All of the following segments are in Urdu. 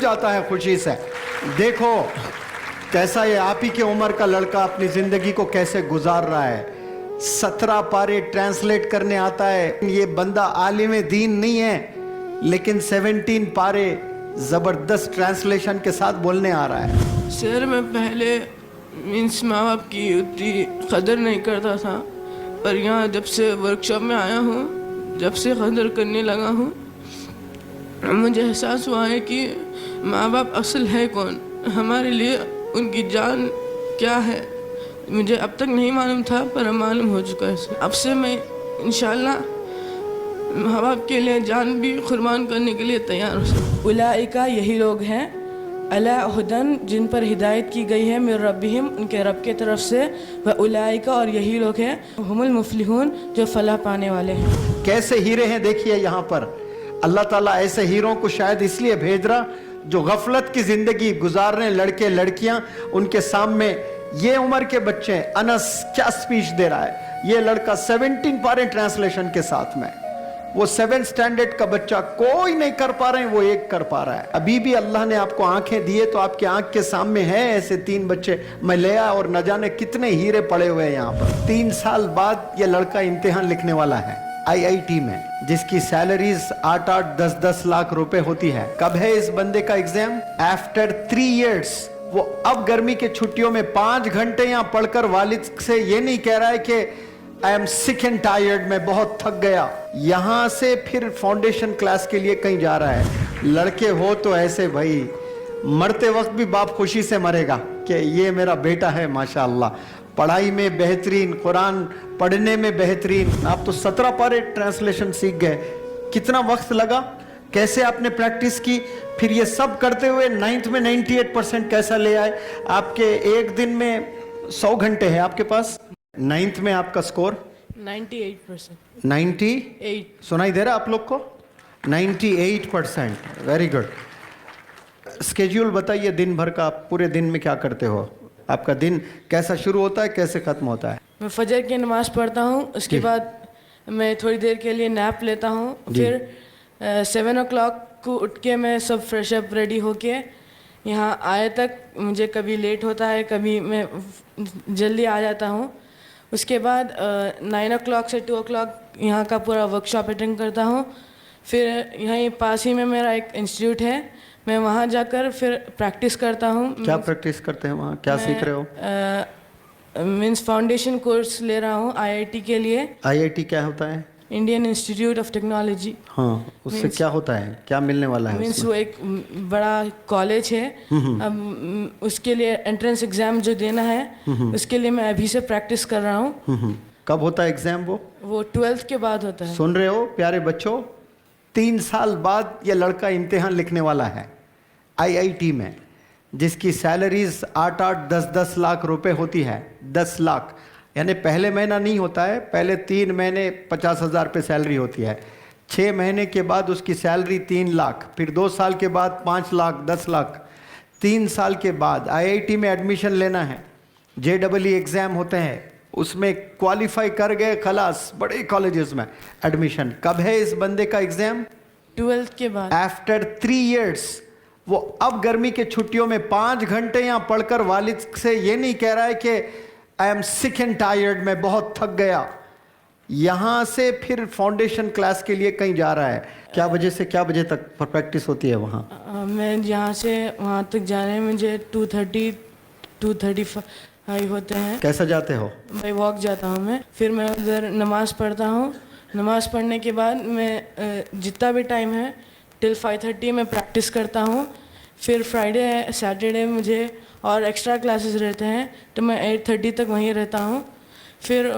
جاتا ہے خوشی سے. دیکھو کیسا یہ آپ ہی کی عمر کا لڑکا اپنی زندگی کو کیسے گزار رہا ہے. 17 پارے ٹرانسلیٹ کرنے آتا ہے. یہ بندہ عالم دین نہیں ہے لیکن 17 پارے زبردست ٹرانسلیشن کے ساتھ بولنے آ رہا ہے. سر میں پہلے ماں باپ کی اتنی قدر نہیں کرتا تھا، پر یہاں جب سے ورکشاپ میں آیا ہوں، جب سے قدر کرنے لگا ہوں، مجھے احساس ہوا ہے کہ ماں باپ اصل ہے کون، ہمارے لیے ان کی جان کیا ہے. مجھے اب تک نہیں معلوم تھا پر اب معلوم ہو چکا ہے. اب سے میں انشاءاللہ ماں باپ کے لیے جان بھی قربان کرنے کے لیے تیار ہوں. اولئکا یہی لوگ ہیں، علی ہدن جن پر ہدایت کی گئی ہے، من ربہم ان کے رب کے طرف سے، و اولئکا اور یہی لوگ ہیں، ہم المفلحون جو فلاح پانے والے ہیں. کیسے ہیرے ہیں دیکھیے یہاں پر. اللہ تعالیٰ ایسے ہیروں کو شاید اس لیے بھیج رہا جو غفلت کی زندگی گزار رہے ہیں لڑکے لڑکیاں. ان کے سامنے یہ عمر کے بچے، انس کیا سپیچ دے رہا ہے. یہ لڑکا 17 پارے ٹرانسلیشن کے ساتھ میں، وہ 7 سٹینڈرڈ کا بچہ، کوئی نہیں کر پا رہے ہیں، وہ ایک کر پا رہا ہے. ابھی بھی اللہ نے آپ کو آنکھیں دیے تو آپ کے آنکھ کے سامنے ہیں ایسے 3 بچے. میں لیا اور نہ جانے کتنے ہیرے پڑے ہوئے ہیں یہاں پر. 3 سال بعد یہ لڑکا امتحان لکھنے والا ہے IIT میں، جس کی سیلریز 8-8 10-10 لاکھ روپے ہوتی ہے. کب ہے اس بندے کا ایگزام؟ After 3 years. وہ اب گرمی کے چھٹیوں میں 5 گھنٹے یہاں پڑھ کر والد سے یہ نہیں کہہ رہا ہے کہ I am sick and tired، میں بہت تھک گیا. یہاں سے پھر فاؤنڈیشن کلاس کے لیے کہیں جا رہا ہے. لڑکے ہو تو ایسے بھائی، مرتے وقت بھی باپ خوشی سے مرے گا کہ یہ میرا بیٹا ہے ماشاءاللہ، پڑھائی میں بہترین، قرآن پڑھنے میں بہترین. آپ تو 17 پارے ٹرانسلیشن سیکھ گئے. کتنا وقت لگا، کیسے آپ نے پریکٹس کی، پھر یہ سب کرتے ہوئے 9th میں 98% کیسا لے آئے. آپ کے ایک دن میں 100 گھنٹے ہیں آپ کے پاس. 9th میں آپ کا سکور 98%. 98 سنائی دے رہا آپ لوگ کو؟ 98%. Very good. اسکیڈول بتائیے دن بھر کا، آپ پورے دن میں کیا کرتے ہو؟ آپ کا دن کیسا شروع ہوتا ہے، کیسے ختم ہوتا ہے؟ میں فجر کی نماز پڑھتا ہوں، اس کے بعد میں تھوڑی دیر کے لیے نیپ لیتا ہوں. پھر 7 o'clock کو اٹھ کے میں سب فریش اپ ریڈی ہو کے یہاں آئے تک مجھے کبھی لیٹ ہوتا ہے، کبھی میں جلدی آ جاتا ہوں. اس کے بعد 9 o'clock سے 2 o'clock یہاں کا پورا ورک شاپ اٹینڈ کرتا ہوں. پھر یہیں پاس ہی میں میرا ایک انسٹیٹیوٹ ہے، میں وہاں جا کر پھر پریکٹس کرتا ہوں. کیا پریکٹس کرتے ہیں وہاں، کیا سیکھ رہے ہو؟ مینس فاؤنڈیشن کورس لے رہا ہوں IIT کے لیے. IIT کیا ہوتا ہے؟ Indian institute of technology. ہاں، اس سے کیا ہوتا ہے، کیا ملنے والا ہے؟ مینس وہ ایک بڑا کالج ہے. اب اس کے لیے انٹرنس ایگزام جو دینا ہے، اس کے لیے میں ابھی سے پریکٹس کر رہا ہوں. کب ہوتا ہے ایگزام؟ وہ 12th کے بعد ہوتا ہے. سن رہے ہو پیارے بچوں، 3 سال بعد یہ لڑکا امتحان لکھنے والا ہے IIT میں، جس کی سیلریز 8-8 10-10 لاکھ روپے ہوتی ہے. 10 لاکھ یعنی پہلے مہینہ نہیں ہوتا ہے، پہلے 3 مہینے 50,000 پہ سیلری ہوتی ہے. 6 مہینے کے بعد اس کی سیلری 3 لاکھ، پھر 2 سال کے بعد 5 لاکھ 10 لاکھ. 3 سال کے بعد IIT میں ایڈمیشن لینا ہے. JEE ایگزام ہوتے ہیں، اس میں کوالیفائی کر گئے، خلاص بڑے کالجز میں ایڈمیشن. کب ہے اس بندے کا ایگزام؟ 12th کے بعد. After 3 years. وہ اب گرمی کے چھٹیوں میں 5 گھنٹے یہاں پڑھ کر والد سے یہ نہیں کہہ رہا ہے کہ I am sick and tired، میں بہت تھک گیا. یہاں سے پھر فاؤنڈیشن کلاس کے لیے کہیں جا رہا ہے. کیا بجے سے کیا بجے تک پریکٹس ہوتی ہے وہاں؟ میں یہاں سے وہاں تک جانے میں مجھے 2:30 ہوتے ہیں. کیسا جاتے ہو؟ میں واک جاتا ہوں. میں پھر میں ادھر نماز پڑھتا ہوں. نماز پڑھنے کے بعد میں جتنا بھی ٹائم ہے ٹل 5:30 میں پریکٹس کرتا ہوں. پھر فرائیڈے سیٹرڈے مجھے اور ایکسٹرا کلاسز رہتے ہیں تو میں 8:30 تک وہیں رہتا ہوں. پھر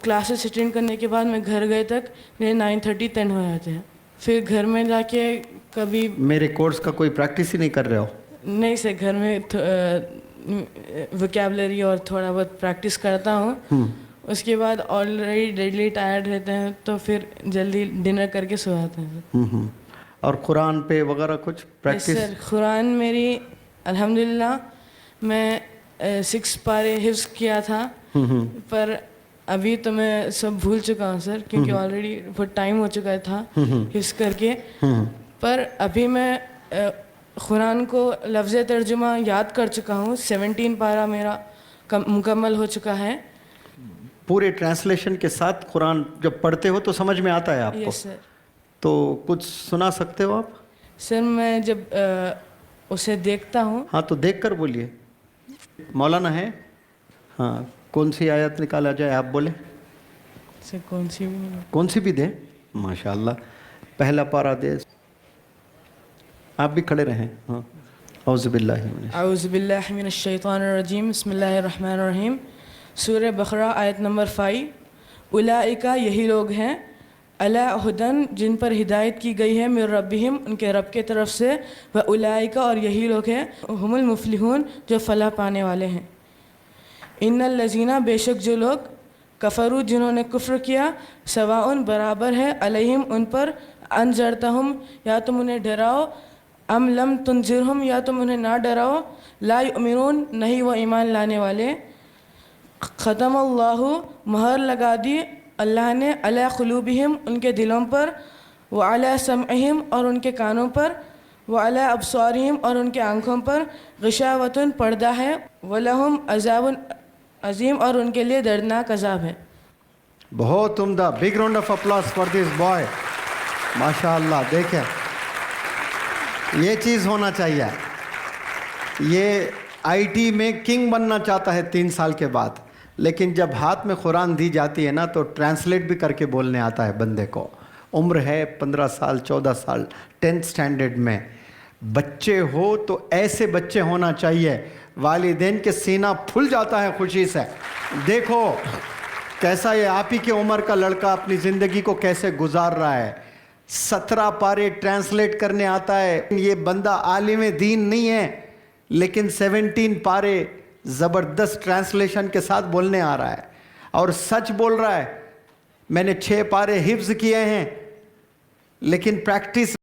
کلاسز اٹینڈ کرنے کے بعد میں گھر گئے تک میرے 9:30 10 ہو جاتے ہیں. پھر گھر میں جا کے کبھی میرے کورس کا کوئی پریکٹس ہی نہیں کر رہے ہو؟ نہیں سے گھر میں وکیبلری اور تھوڑا بہت پریکٹس کرتا ہوں. اس کے بعد آلریڈی ڈیلی ٹائرڈ رہتے ہیں تو پھر جلدی ڈنر کر کے سو جاتے ہیں. اور قرآن پہ وغیرہ کچھ پریکٹس؟ سر قرآن میری الحمدللہ میں 6 پارے حفظ کیا تھا، پر ابھی تو میں سب بھول چکا ہوں سر، کیونکہ آلریڈی بہت ٹائم ہو چکا تھا حفظ کر کے. پر ابھی میں قرآن کو لفظ ترجمہ یاد کر چکا ہوں. 17 پارہ میرا مکمل ہو چکا ہے. پورے ٹرانسلیشن کے ساتھ قرآن جب پڑھتے ہو تو سمجھ میں آتا ہے آپ کو؟ یس سر. تو کچھ سنا سکتے ہو آپ؟ سر میں جب اسے دیکھتا ہوں. ہاں تو دیکھ کر بولیے. مولانا ہے؟ ہاں کون سی آیت نکالا جائے آپ بولیں؟ سر کون سی بھی دے. ماشاء اللہ پہلا پارہ دے. آپ بھی کھڑے رہیں. ہاں اعوذ باللہ من الشیطان الرجیم. بسم اللہ الرحمن الرحیم. سورہ بقرہ آیت نمبر 5. اولئک یہی لوگ ہیں علی ہدن جن پر ہدایت کی گئی ہے من ربہم ان کے رب کے طرف سے. و اولئک اور یہی لوگ ہیں ہم المفلحون جو فلاح پانے والے ہیں. ان الذین بے شک جو لوگ کفروا جنہوں نے کفر کیا سواء برابر ہے علیہم ان پر انذرتہم یا تم انہیں ڈراؤ ام لم تنذرہم یا تم انہیں نہ ڈراؤ لا یؤمنون نہیں وہ ایمان لانے والے. ختم اللہ مہر لگا دی اللہ نے علی قلوبہم ان کے دلوں پر وعلی سمعہم اور ان کے کانوں پر وعلی ابصارہم اور ان کے آنکھوں پر غشاوۃ پردہ ہے ولہم عذاب عظیم اور ان کے لیے دردناک عذاب ہے. بہت عمدہ. Big round of applause for this boy. ماشاء اللہ. دیکھیں یہ چیز ہونا چاہیے. یہ آئی ٹی میں کنگ بننا چاہتا ہے 3 سال کے بعد، لیکن جب ہاتھ میں قرآن دی جاتی ہے نا تو ٹرانسلیٹ بھی کر کے بولنے آتا ہے بندے کو. عمر ہے 15 سال 14 سال 10th اسٹینڈرڈ میں. بچے ہو تو ایسے بچے ہونا چاہیے والدین کے سینہ پھل جاتا ہے خوشی سے. دیکھو کیسا یہ آپ ہی کی عمر کا لڑکا اپنی زندگی کو کیسے گزار رہا ہے. 17 پارے ٹرانسلیٹ کرنے آتا ہے. یہ بندہ عالم دین نہیں ہے لیکن 17 پارے زبردست ٹرانسلیشن کے ساتھ بولنے آ رہا ہے اور سچ بول رہا ہے. میں نے 6 پارے حفظ کیے ہیں لیکن پریکٹس